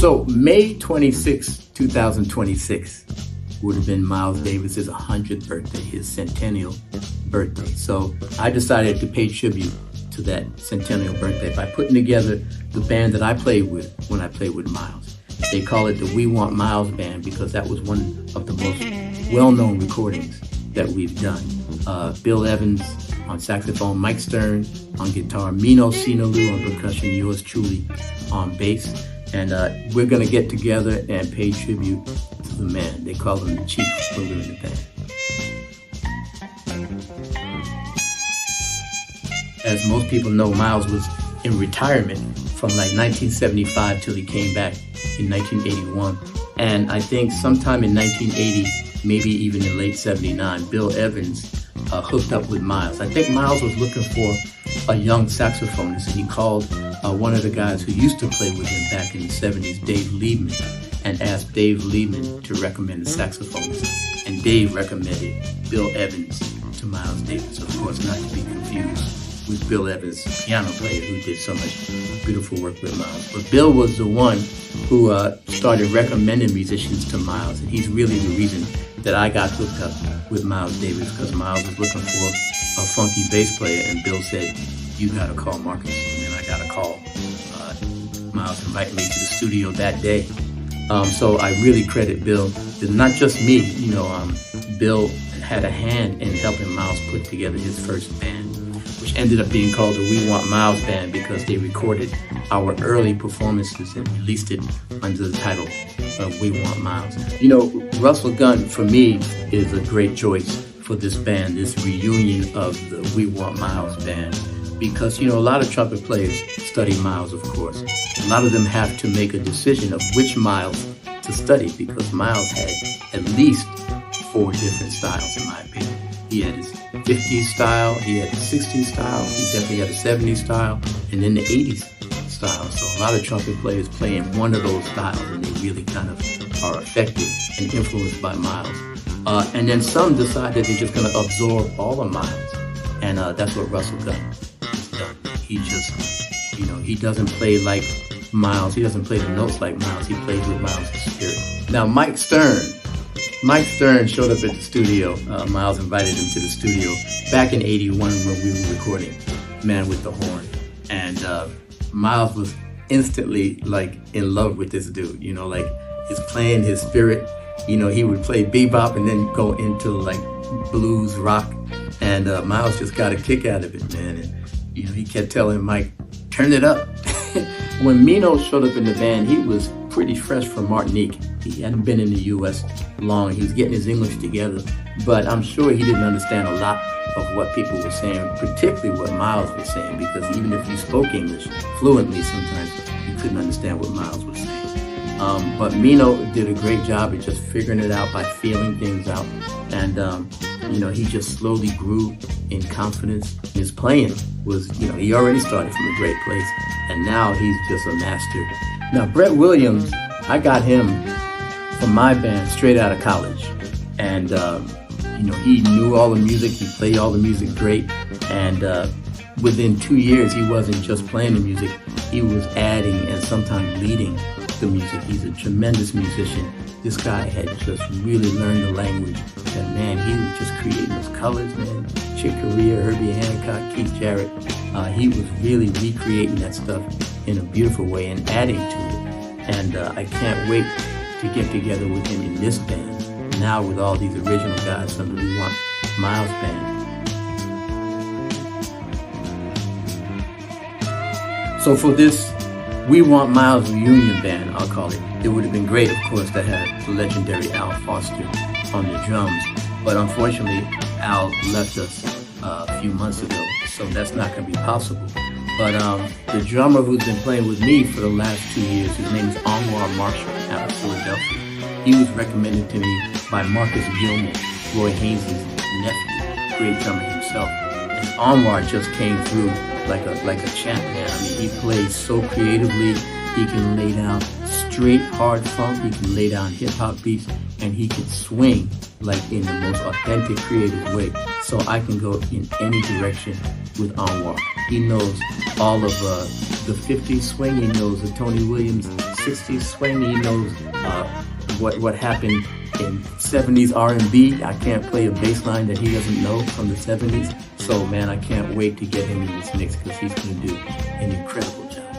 So May 26, 2026 would have been Miles Davis's 100th birthday, his centennial birthday. So I decided to pay tribute to that centennial birthday by putting together the band that I played with when I played with Miles. They call it the We Want Miles Band because that was one of the most well-known recordings that we've done. Bill Evans on saxophone, Mike Stern on guitar, Mino Sinaloo on percussion, yours truly on bass. And we're gonna get together and pay tribute to the man. They call him the chief builder in the band. As most people know, Miles was in retirement from like 1975 till he came back in 1981. And I think sometime in 1980, maybe even in late 79, Bill Evans hooked up with Miles. I think Miles was looking for a young saxophonist, and he called one of the guys who used to play with him back in the 70s, Dave Liebman, and asked Dave Liebman to recommend a saxophonist. And Dave recommended Bill Evans to Miles Davis, of course, not to be confused with Bill Evans, piano player who did so much beautiful work with Miles. But Bill was the one who started recommending musicians to Miles, and he's really the reason that I got hooked up with Miles Davis, because Miles was looking for a funky bass player, and Bill said, you gotta call Marcus. And then I got a call. Miles invited me to the studio that day. So I really credit Bill. Not just me, Bill had a hand in helping Miles put together his first band, which ended up being called the We Want Miles Band because they recorded our early performances and released it under the title of We Want Miles. Russell Gunn, for me, is a great choice for this band, this reunion of the We Want Miles Band, because, a lot of trumpet players study Miles, of course. A lot of them have to make a decision of which Miles to study, because Miles had at least 4 different styles, in my opinion. He had his 50s style, he had his 60s style, he definitely had a 70s style, and then the 80s style. So a lot of trumpet players play in one of those styles, and they really kind of are affected and influenced by Miles. And then some decide that they're just going to absorb all of Miles, and that's what Russell Gunn has done. He just, he doesn't play like Miles, he doesn't play the notes like Miles, he plays with Miles' spirit. Now Mike Stern showed up at the studio. Miles invited him to the studio back in 81 when we were recording Man with the Horn. And Miles was instantly in love with this dude, his playing, his spirit. He would play bebop and then go into blues rock. And Miles just got a kick out of it, man. And, he kept telling Mike, turn it up. When Mino showed up in the band, he was pretty fresh from Martinique. He hadn't been in the U.S. long. He was getting his English together, but I'm sure he didn't understand a lot of what people were saying, particularly what Miles was saying, because even if you spoke English fluently, sometimes you couldn't understand what Miles was saying. But Mino did a great job at just figuring it out by feeling things out, and he just slowly grew in confidence. His playing was, he already started from a great place, and now he's just a master. Now, Brett Williams, I got him from my band straight out of college. And, he knew all the music, he played all the music great. And within 2 years, he wasn't just playing the music, he was adding and sometimes leading the music. He's a tremendous musician. This guy had just really learned the language. And man, he was just creating those colors, man. Chick Corea, Herbie Hancock, Keith Jarrett. He was really recreating that stuff in a beautiful way and adding to it. And I can't wait to get together with him in this band, now with all these original guys from the We Want Miles Band. So for this We Want Miles reunion band, I'll call it, it would have been great, of course, to have the legendary Al Foster on the drums. But unfortunately, Al left us a few months ago, so that's not going to be possible. But the drummer who's been playing with me for the last 2 years, his name is Anwar Marshall out of Philadelphia. He was recommended to me by Marcus Gilmore, Roy Haynes' nephew, great drummer himself. And Anwar just came through like a champ, man. I mean, he plays so creatively. He can lay down straight hard funk. He can lay down hip hop beats, and he can swing in the most authentic, creative way. So I can go in any direction with Anwar. He knows all of the 50s swing. He knows the Tony Williams 60s swing. He knows what happened in 70s R&B. I can't play a bass line that he doesn't know from the 70s. So, man, I can't wait to get him in this mix because he's going to do an incredible job.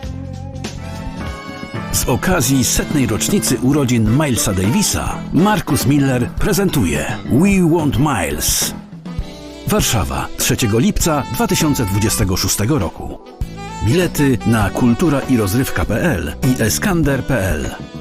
Z okazji 100. rocznicy urodzin Milesa Davisa, Marcus Miller prezentuje We Want Miles. Warszawa, 3 lipca 2026 roku. Bilety na kultura i rozrywka.pl i eskander.pl.